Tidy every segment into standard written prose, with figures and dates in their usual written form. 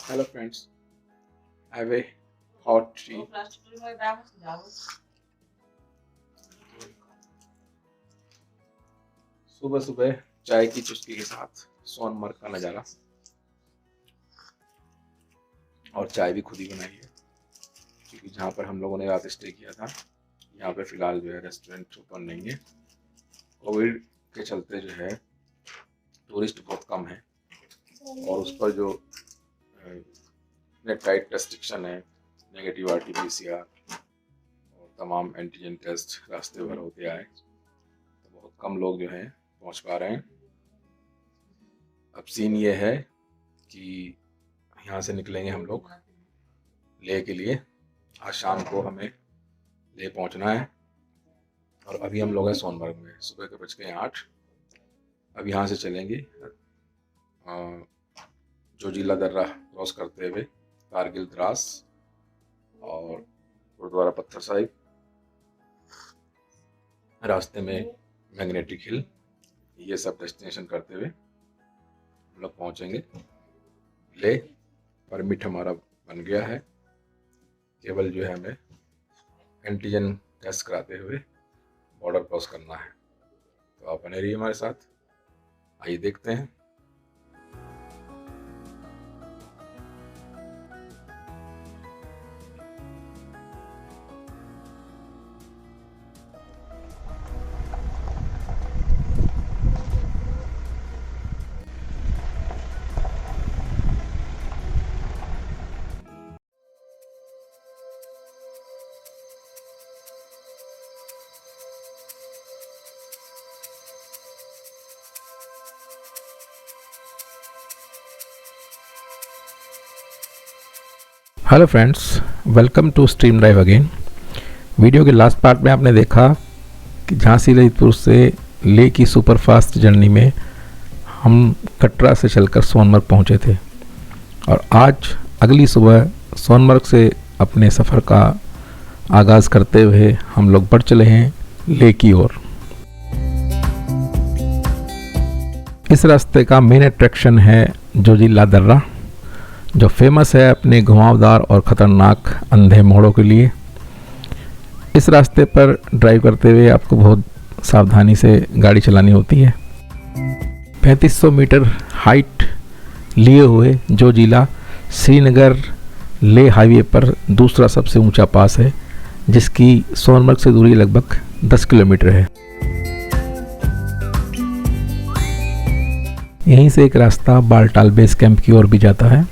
Hello friends, I have a hot tea. सुबह सुबह चाय की चुस्की के साथ सोनमर्ग का नज़ारा, और चाय भी खुद ही बनाई है क्योंकि जहाँ पर हम लोगों ने रात स्टे किया था यहाँ पे फ़िलहाल जो है रेस्टोरेंट ओपन नहीं है। कोविड के चलते जो है टूरिस्ट बहुत कम है और उस पर जो टाइट रेस्ट्रिक्शन है, नेगेटिव RT-PCR और तमाम एंटीजन टेस्ट रास्ते भर होते आए तो बहुत कम लोग जो हैं पहुंच पा रहे हैं। अब सीन ये है कि यहाँ से निकलेंगे हम लोग लेह के लिए। आज शाम को हमें लेह पहुँचना है और अभी हम लोग हैं सोनमर्ग में। सुबह के 8:00। अब यहाँ से चलेंगे जोजिला दर्रा क्रॉस करते हुए कारगिल द्रास और गुरुद्वारा पत्थर साहिब, रास्ते में मैग्नेटिक हिल, ये सब डेस्टिनेशन करते हुए हम लोग पहुँचेंगे ले। परमिट हमारा बन गया है, केवल जो है हमें एंटीजन टेस्ट कराते हुए बॉर्डर क्रॉस करना है। तो आप बने रहिए हमारे साथ, आइए देखते हैं। Hello friends, welcome to stream drive again. Video के लास्ट पार्ट में आपने देखा कि झांसी ललितपुर से लेह की सुपरफास्ट जर्नी में हम कटरा से चलकर सोनमर्ग पहुंचे थे और आज अगली सुबह सोनमर्ग से अपने सफ़र का आगाज़ करते हुए हम लोग बढ़ चले हैं लेह की ओर। इस रास्ते का मेन अट्रैक्शन है जोजिला दर्रा, जो फेमस है अपने घुमावदार और ख़तरनाक अंधे मोड़ों के लिए। इस रास्ते पर ड्राइव करते हुए आपको बहुत सावधानी से गाड़ी चलानी होती है। 3500 मीटर हाइट लिए हुए जोजिला श्रीनगर लेह हाईवे पर दूसरा सबसे ऊंचा पास है, जिसकी सोनमर्ग से दूरी लगभग 10 किलोमीटर है। यहीं से एक रास्ता बालटाल बेस कैंप की ओर भी जाता है,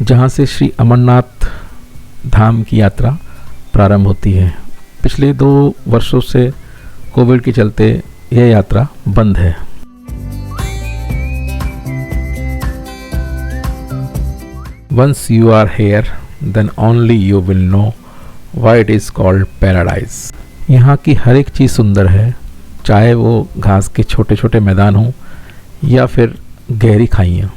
जहां से श्री अमरनाथ धाम की यात्रा प्रारंभ होती है। पिछले 2 वर्षों से कोविड के चलते यह यात्रा बंद है। Once you are here, then only you will know why it is called paradise। यहाँ की हर एक चीज़ सुंदर है, चाहे वो घास के छोटे छोटे मैदान हों या फिर गहरी खाइयाँ।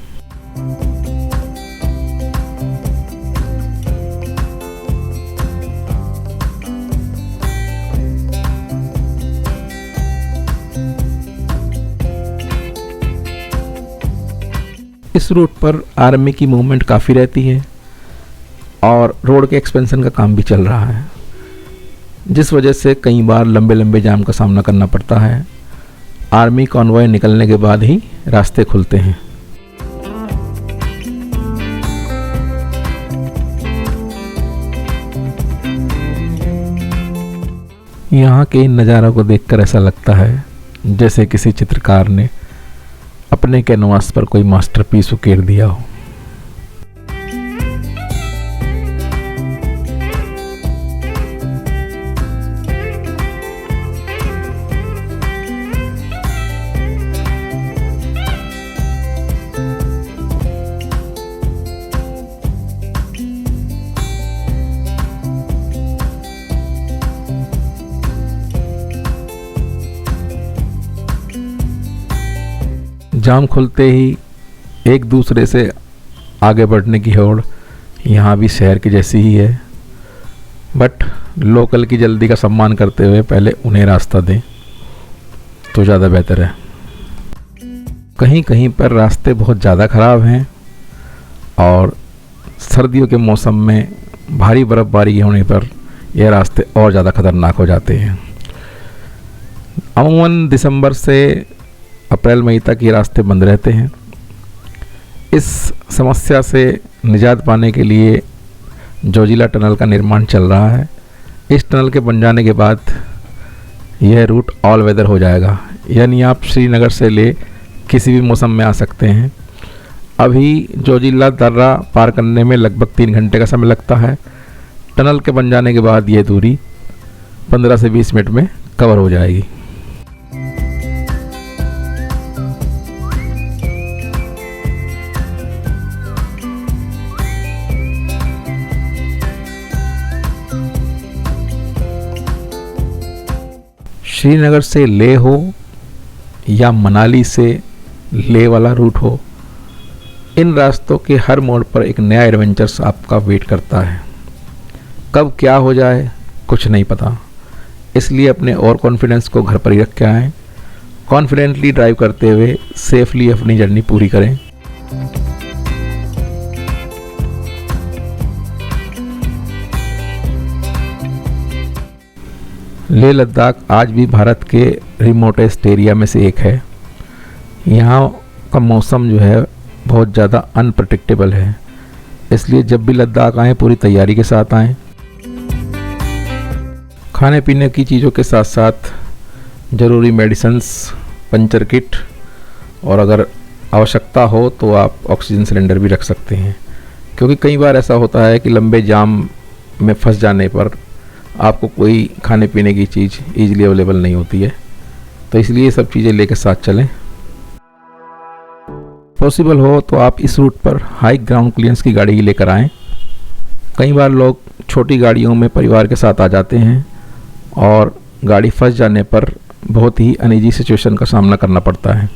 इस रूट पर आर्मी की मूवमेंट काफ़ी रहती है और रोड के एक्सपेंशन का काम भी चल रहा है, जिस वजह से कई बार लंबे लंबे जाम का सामना करना पड़ता है। आर्मी कॉन्वॉय निकलने के बाद ही रास्ते खुलते हैं। यहाँ के इन नज़ारों को देखकर ऐसा लगता है जैसे किसी चित्रकार ने अपने कैनवास पर कोई मास्टरपीस उकेर दिया हो। जाम खुलते ही एक दूसरे से आगे बढ़ने की होड़ यहाँ भी शहर की जैसी ही है, बट लोकल की जल्दी का सम्मान करते हुए पहले उन्हें रास्ता दें तो ज़्यादा बेहतर है। कहीं कहीं पर रास्ते बहुत ज़्यादा ख़राब हैं और सर्दियों के मौसम में भारी बर्फ़बारी होने पर यह रास्ते और ज़्यादा ख़तरनाक हो जाते हैं। अमूमन दिसंबर से अप्रैल मई तक ये रास्ते बंद रहते हैं। इस समस्या से निजात पाने के लिए जोजिला टनल का निर्माण चल रहा है। इस टनल के बन जाने के बाद यह रूट ऑल वेदर हो जाएगा, यानी आप श्रीनगर से ले किसी भी मौसम में आ सकते हैं। अभी जोजिला दर्रा पार करने में लगभग 3 घंटे का समय लगता है। टनल के बन जाने के बाद ये दूरी 15 से 20 मिनट में कवर हो जाएगी। श्रीनगर से ले हो या मनाली से ले वाला रूट हो, इन रास्तों के हर मोड़ पर एक नया एडवेंचर्स आपका वेट करता है। कब क्या हो जाए कुछ नहीं पता, इसलिए अपने और कॉन्फिडेंस को घर पर ही रख के आएँ। कॉन्फिडेंटली ड्राइव करते हुए सेफली अपनी जर्नी पूरी करें। लेह लद्दाख आज भी भारत के रिमोटेस्ट एरिया में से एक है। यहाँ का मौसम जो है बहुत ज़्यादा अनप्रडिक्टेबल है, इसलिए जब भी लद्दाख आएँ पूरी तैयारी के साथ आएँ। खाने पीने की चीज़ों के साथ साथ ज़रूरी मेडिसिन्स, पंचर किट और अगर आवश्यकता हो तो आप ऑक्सीजन सिलेंडर भी रख सकते हैं, क्योंकि कई बार ऐसा होता है कि लंबे जाम में फंस जाने पर आपको कोई खाने पीने की चीज़ ईजिली अवेलेबल नहीं होती है, तो इसलिए ये सब चीज़ें लेकर साथ चलें। पॉसिबल हो तो आप इस रूट पर हाई ग्राउंड क्लियरेंस की गाड़ी लेकर आएँ। कई बार लोग छोटी गाड़ियों में परिवार के साथ आ जाते हैं और गाड़ी फंस जाने पर बहुत ही अनईजी सिचुएशन का सामना करना पड़ता है।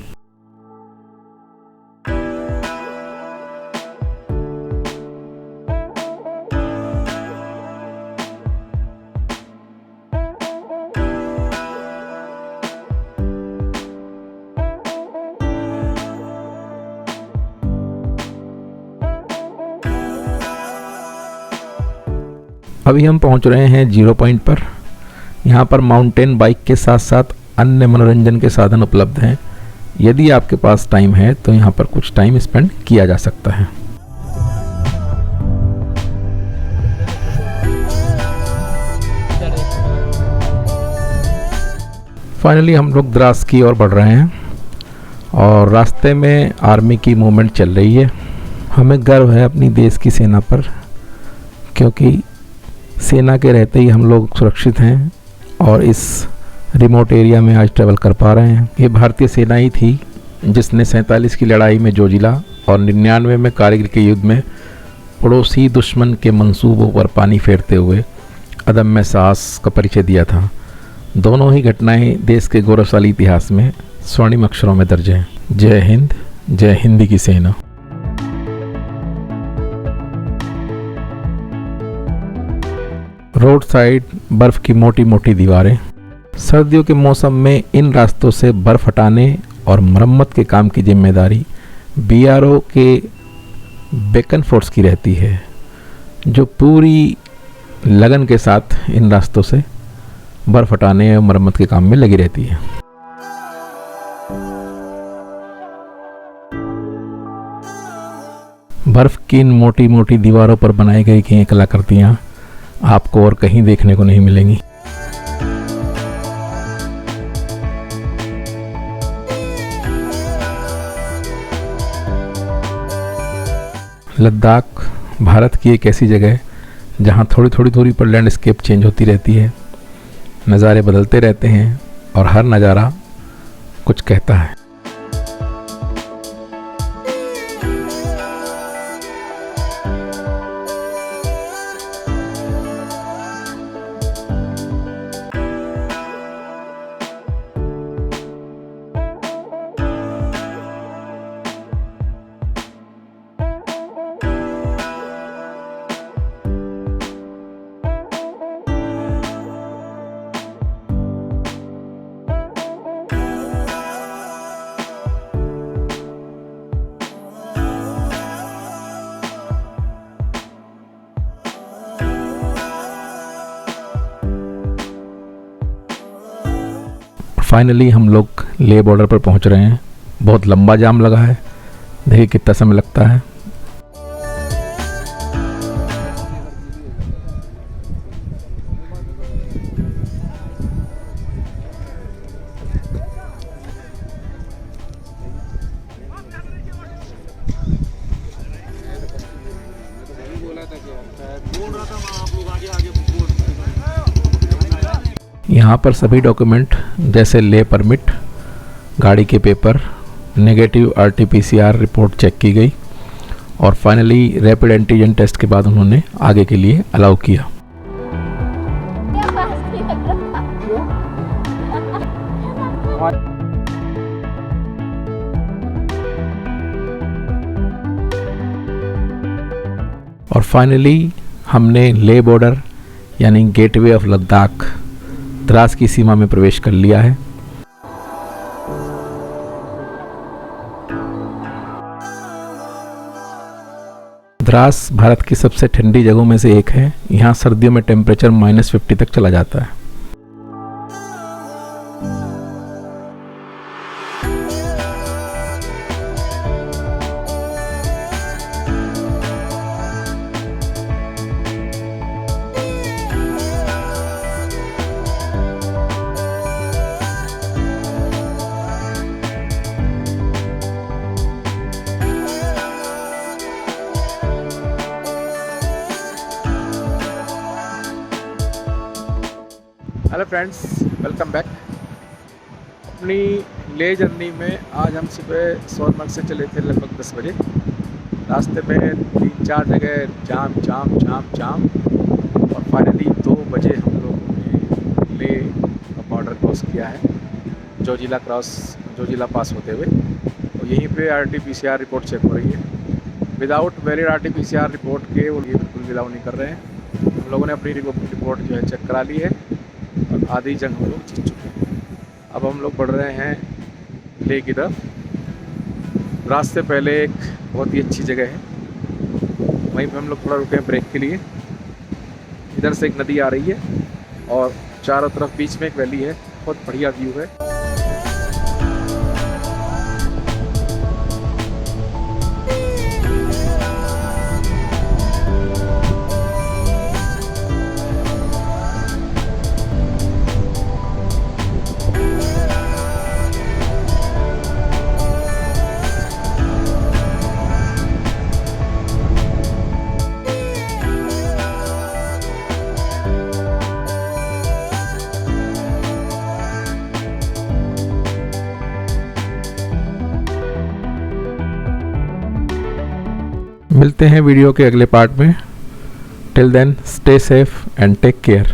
अभी हम पहुंच रहे हैं 0 पॉइंट पर। यहाँ पर माउंटेन बाइक के साथ साथ अन्य मनोरंजन के साधन उपलब्ध हैं। यदि आपके पास टाइम है तो यहाँ पर कुछ टाइम स्पेंड किया जा सकता है। फाइनली हम लोग द्रास की ओर बढ़ रहे हैं और रास्ते में आर्मी की मूवमेंट चल रही है। हमें गर्व है अपनी देश की सेना पर, क्योंकि सेना के रहते ही हम लोग सुरक्षित हैं और इस रिमोट एरिया में आज ट्रैवल कर पा रहे हैं। ये भारतीय सेना ही थी जिसने 47 की लड़ाई में जोजिला और 99 में कारगिल के युद्ध में पड़ोसी दुश्मन के मंसूबों पर पानी फेरते हुए अदम्य साहस का परिचय दिया था। दोनों ही घटनाएं देश के गौरवशाली इतिहास में स्वर्णिम अक्षरों में दर्ज हैं। जय हिंद, जय हिंद की सेना। रोड साइड बर्फ़ की मोटी मोटी दीवारें। सर्दियों के मौसम में इन रास्तों से बर्फ़ हटाने और मरम्मत के काम की जिम्मेदारी BRO के बेकन फोर्स की रहती है। जो पूरी लगन के साथ इन रास्तों से बर्फ़ हटाने और मरम्मत के काम में लगी रहती है। बर्फ़ की इन मोटी मोटी दीवारों पर बनाई गई ये कलाकृतियाँ आपको और कहीं देखने को नहीं मिलेंगी। लद्दाख भारत की एक ऐसी जगह है जहाँ थोड़ी थोड़ी दूरी पर लैंडस्केप चेंज होती रहती है, नज़ारे बदलते रहते हैं और हर नज़ारा कुछ कहता है। फाइनली हम लोग लेह बॉर्डर पर पहुंच रहे हैं। बहुत लंबा जाम लगा है, देखिए कितना समय लगता है। यहाँ पर सभी डॉक्यूमेंट जैसे ले परमिट, गाड़ी के paper, negative RT-PCR report check की गई और फाइनली रैपिड एंटीजन टेस्ट के बाद उन्होंने आगे के लिए अलाउ किया। और फाइनली हमने ले बॉर्डर यानी गेटवे ऑफ लद्दाख द्रास की सीमा में प्रवेश कर लिया है। द्रास भारत की सबसे ठंडी जगहों में से एक है। यहाँ सर्दियों में टेम्परेचर -50 तक चला जाता है। Hello friends, welcome back. अपनी ले जर्नी में आज हम सुबह सोनमर्ग से चले थे लगभग 10 बजे। रास्ते में 3-4 जगह जाम जाम जाम जाम और फाइनली 2 बजे हम लोगों ने ले का बॉर्डर क्रॉस किया है, जोजिला पास होते हुए। तो यहीं पे RT-PCR रिपोर्ट चेक हो रही है। विदाउट वैलिड RT-PCR रिपोर्ट के वो ये बिल्कुल भी अलाउ नहीं कर रहे हैं। हम लोगों ने अपनी रिपोर्ट जो है चेक करा ली है और आधी जंग हम लोग जीत चुके हैं। अब हम लोग बढ़ रहे हैं लेह की तरफ। रास्ते पहले एक बहुत ही अच्छी जगह है, वहीं पे हम लोग थोड़ा रुके हैं ब्रेक के लिए। इधर से एक नदी आ रही है और चारों तरफ बीच में एक वैली है, बहुत बढ़िया व्यू है। मिलते हैं वीडियो के अगले पार्ट में। Till then stay safe and take care.